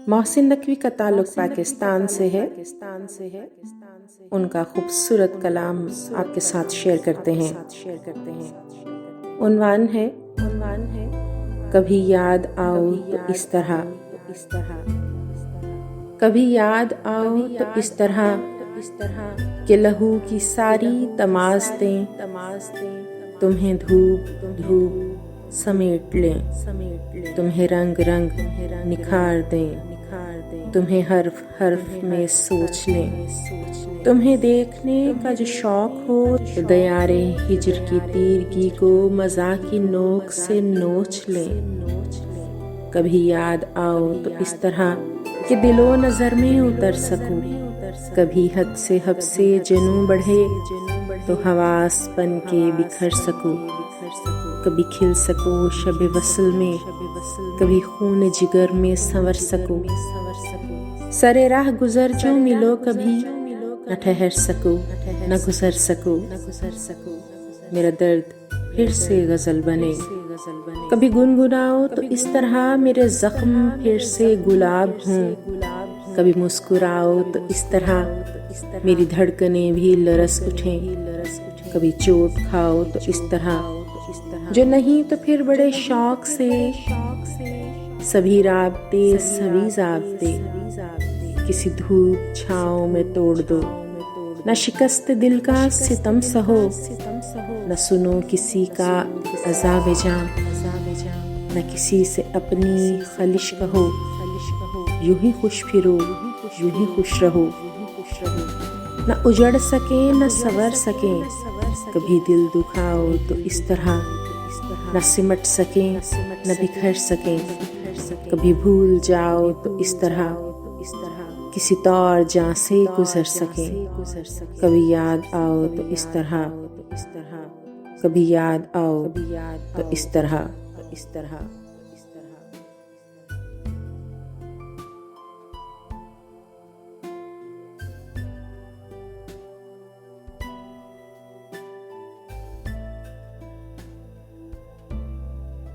محسن نقوی کا تعلق پاکستان سے ہے۔ ان کا خوبصورت کلام آپ کے ساتھ شیئر کرتے ہیں۔ عنوان ہے کبھی یاد آؤ تو اس طرح، کبھی یاد آؤ تو اس طرح کہ لہو کی ساری تمازتیں تمہیں دھوپ دھوپ سمیٹ لیں، تمہیں رنگ رنگ نکھار دیں، تمہیں حرف حرف میں سوچ لیں، تمہیں دیکھنے کا جو شوق ہو دیار ہجر کی تیرگی کو مزاح کی نوک سے نوچ لیں۔ کبھی یاد آؤ تو اس طرح کہ دل و نظر میں اتر سکوں، کبھی حد سے حد سے جنوں بڑھے تو حواس بن کے بکھر سکوں، کبھی کھل سکوں شب وصل میں، کبھی خون جگر میں سنور سکوں، سر راہ گزر جو ملو کبھی نہ ٹھہر سکوں نہ گزر سکوں، میرا درد پھر سے غزل بنے، کبھی گنگناؤ تو اس طرح میرے زخم پھر سے گلاب ہوں، کبھی مسکراؤ تو اس طرح میری دھڑکنیں بھی لرز اٹھیں، کبھی چوٹ کھاؤ تو اس طرح جو نہیں تو پھر بڑے شوق سے سبھی رابطے سبھی ضابطے کسی دھوپ چھاؤں میں توڑ دو، نہ شکست دل کا ستم سہو، نہ سنو کسی کا عذاب جاں، نہ کسی سے اپنی خلش کہو، یوں ہی خوش پھرو یوں ہی خوش رہو، نہ اجڑ سکیں نہ سنور سکیں، کبھی دل دکھاؤ تو اس طرح نہ سمٹ سکیں نہ بکھر سکیں، کبھی بھول جاؤ تو اس طرح کسی طور جاں سے گزر سکیں، کبھی یاد آؤ تو اس طرح، کبھی یاد آؤ تو اس طرح۔